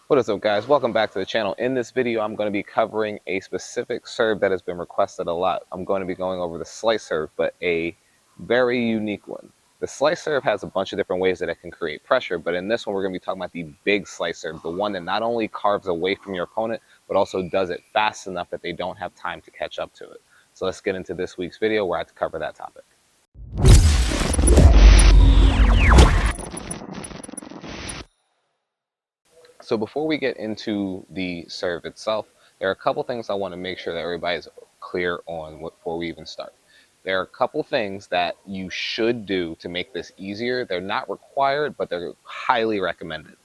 What is up, guys? Welcome back to the channel. In this video, I'm going to be covering a specific serve that has been requested a lot. I'm going to be going over the slice serve, but a very unique one. The slice serve has a bunch of different ways that it can create pressure, but in this one, we're going to be talking about the big slice serve, the one that not only carves away from your opponent, but also does it fast enough that they don't have time to catch up to it. So let's get into this week's video where I have to cover that topic. So before we get into the serve itself, there are a couple things I want to make sure that everybody's clear on before we even start. There are a couple things that you should do to make this easier. They're not required, but they're highly recommended.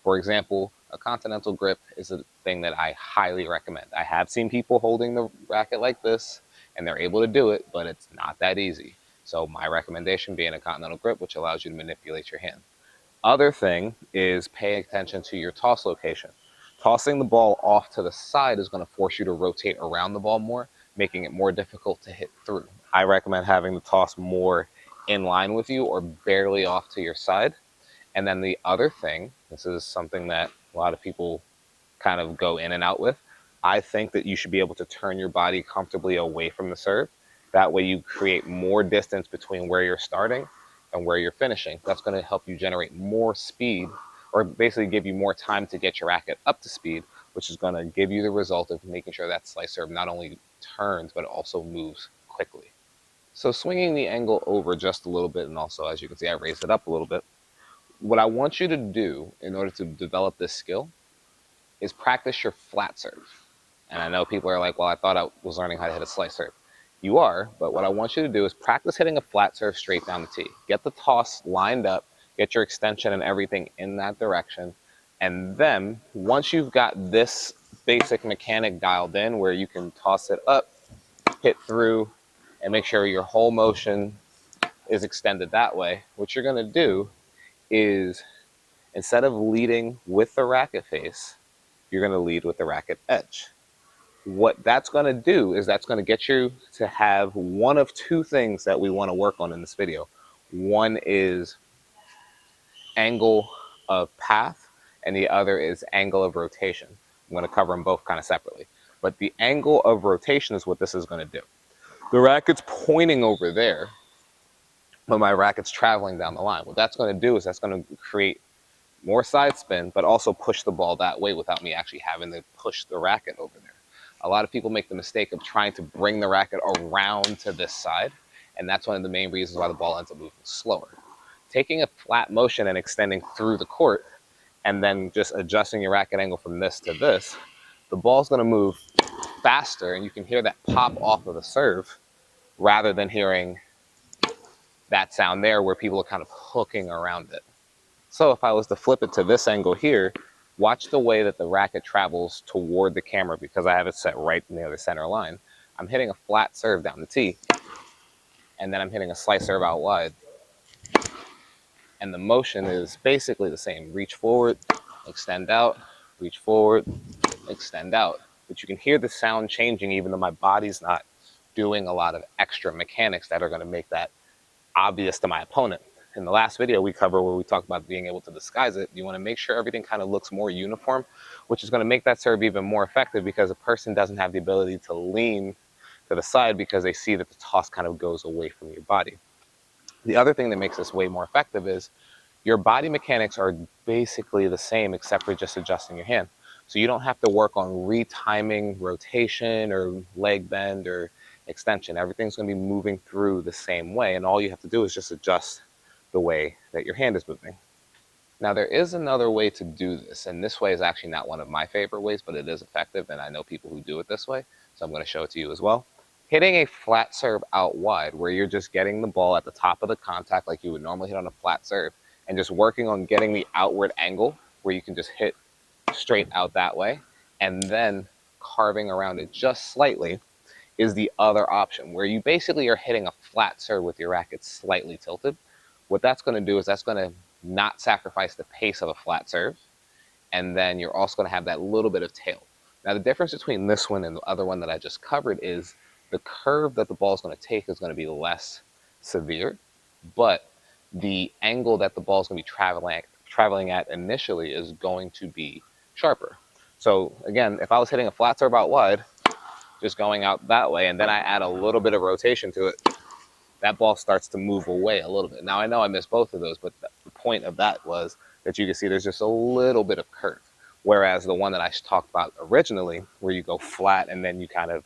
For example, a continental grip is a thing that I highly recommend. I have seen people holding the racket like this, and they're able to do it, but it's not that easy. So my recommendation being a continental grip, which allows you to manipulate your hand. Other thing is pay attention to your toss location. Tossing the ball off to the side is going to force you to rotate around the ball more, making it more difficult to hit through. I recommend having the toss more in line with you or barely off to your side. And then the other thing, this is something that a lot of people kind of go in and out with. I think that you should be able to turn your body comfortably away from the serve. That way you create more distance between where you're starting and where you're finishing. That's going to help you generate more speed, or basically give you more time to get your racket up to speed, which is going to give you the result of making sure that slice serve not only turns, but also moves quickly. So swinging the angle over just a little bit, and also as you can see, I raised it up a little bit. What I want you to do in order to develop this skill is practice your flat serve. And I know people are like, well, I thought I was learning how to hit a slice serve. You are, but what I want you to do is practice hitting a flat serve straight down the tee. Get the toss lined up, get your extension and everything in that direction. And then once you've got this basic mechanic dialed in where you can toss it up, hit through, and make sure your whole motion is extended that way, what you're going to do is instead of leading with the racket face, you're going to lead with the racket edge. What that's going to do is that's going to get you to have one of two things that we want to work on in this video. One is angle of path, and the other is angle of rotation. I'm going to cover them both kind of separately. But the angle of rotation is what this is going to do. The racket's pointing over there, but my racket's traveling down the line. What that's going to do is that's going to create more side spin, but also push the ball that way without me actually having to push the racket over there. A lot of people make the mistake of trying to bring the racket around to this side, and that's one of the main reasons why the ball ends up moving slower. Taking a flat motion and extending through the court, and then just adjusting your racket angle from this to this, the ball's going to move faster, and you can hear that pop off of the serve rather than hearing that sound there where people are kind of hooking around it. So if I was to flip it to this angle here, watch the way that the racket travels toward the camera because I have it set right near the center line. I'm hitting a flat serve down the tee, and then I'm hitting a slice serve out wide. And the motion is basically the same. Reach forward, extend out, reach forward, extend out. But you can hear the sound changing even though my body's not doing a lot of extra mechanics that are going to make that obvious to my opponent. In the last video we covered where we talked about being able to disguise it, you want to make sure everything kind of looks more uniform, which is going to make that serve even more effective because a person doesn't have the ability to lean to the side because they see that the toss kind of goes away from your body. The other thing that makes this way more effective is your body mechanics are basically the same except for just adjusting your hand. So you don't have to work on retiming rotation or leg bend or extension. Everything's going to be moving through the same way, and all you have to do is just adjust the way that your hand is moving. Now there is another way to do this, and this way is actually not one of my favorite ways, but it is effective, and I know people who do it this way, so I'm going to show it to you as well. Hitting a flat serve out wide, where you're just getting the ball at the top of the contact like you would normally hit on a flat serve, and just working on getting the outward angle where you can just hit straight out that way, and then carving around it just slightly is the other option, where you basically are hitting a flat serve with your racket slightly tilted. What that's going to do is that's going to not sacrifice the pace of a flat serve, and then you're also going to have that little bit of tail. Now the difference between this one and the other one that I just covered is the curve that the ball is going to take is going to be less severe, but the angle that the ball is going to be traveling at initially is going to be sharper. So again, if I was hitting a flat serve out wide, just going out that way, and then I add a little bit of rotation to it, that ball starts to move away a little bit. Now I know I missed both of those, but the point of that was that you can see there's just a little bit of curve. Whereas the one that I talked about originally, where you go flat and then you kind of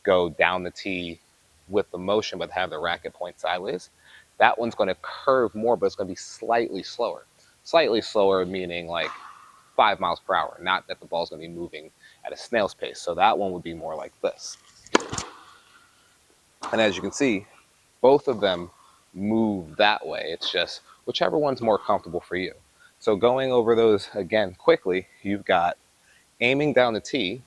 go down the tee with the motion but have the racket point sideways, that one's going to curve more, but it's going to be slightly slower. Slightly slower meaning like 5 miles per hour, not that the ball's going to be moving at a snail's pace. So that one would be more like this. And as you can see, both of them move that way. It's just whichever one's more comfortable for you. So going over those again quickly, you've got aiming down the tee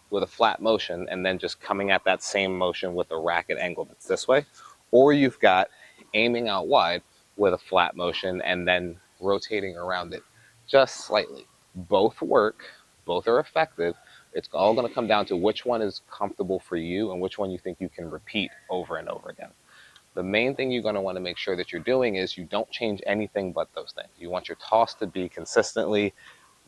with a flat motion and then just coming at that same motion with a racket angle that's this way. Or you've got aiming out wide with a flat motion and then rotating around it just slightly. Both work, both are effective. It's all going to come down to which one is comfortable for you and which one you think you can repeat over and over again. The main thing you're going to want to make sure that you're doing is you don't change anything but those things. You want your toss to be consistently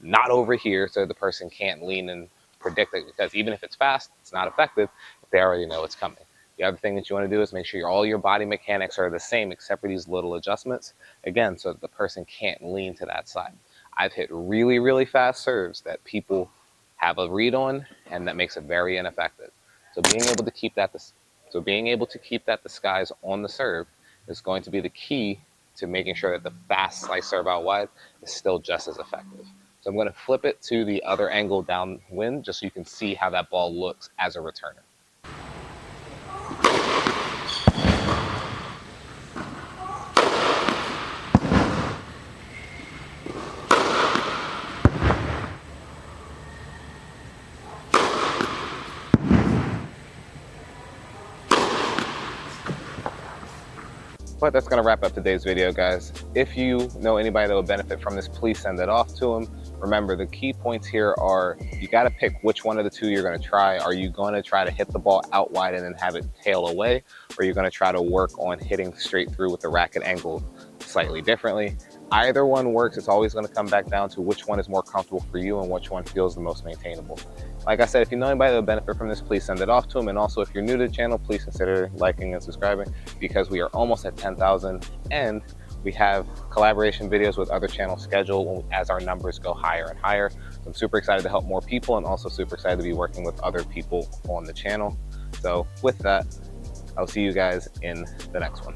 not over here so the person can't lean and predict it, because even if it's fast, it's not effective if they already know it's coming. The other thing that you want to do is make sure all your body mechanics are the same except for these little adjustments, again, so that the person can't lean to that side. I've hit really, really fast serves that people have a read on, and that makes it very ineffective. So being able to keep that disguise on the serve is going to be the key to making sure that the fast slice serve out wide is still just as effective. So I'm going to flip it to the other angle downwind just so you can see how that ball looks as a returner. But that's going to wrap up today's video, guys. If you know anybody that would benefit from this, please send it off to them. Remember, the key points here are you got to pick which one of the two you're going to try. Are you going to try to hit the ball out wide and then have it tail away? Or are you going to try to work on hitting straight through with the racket angle slightly differently? Either one works. It's always going to come back down to which one is more comfortable for you and which one feels the most maintainable. Like I said, if you know anybody that would benefit from this, please send it off to them. And also, if you're new to the channel, please consider liking and subscribing, because we are almost at 10,000 and we have collaboration videos with other channels scheduled as our numbers go higher and higher. So I'm super excited to help more people and also super excited to be working with other people on the channel. So with that, I'll see you guys in the next one.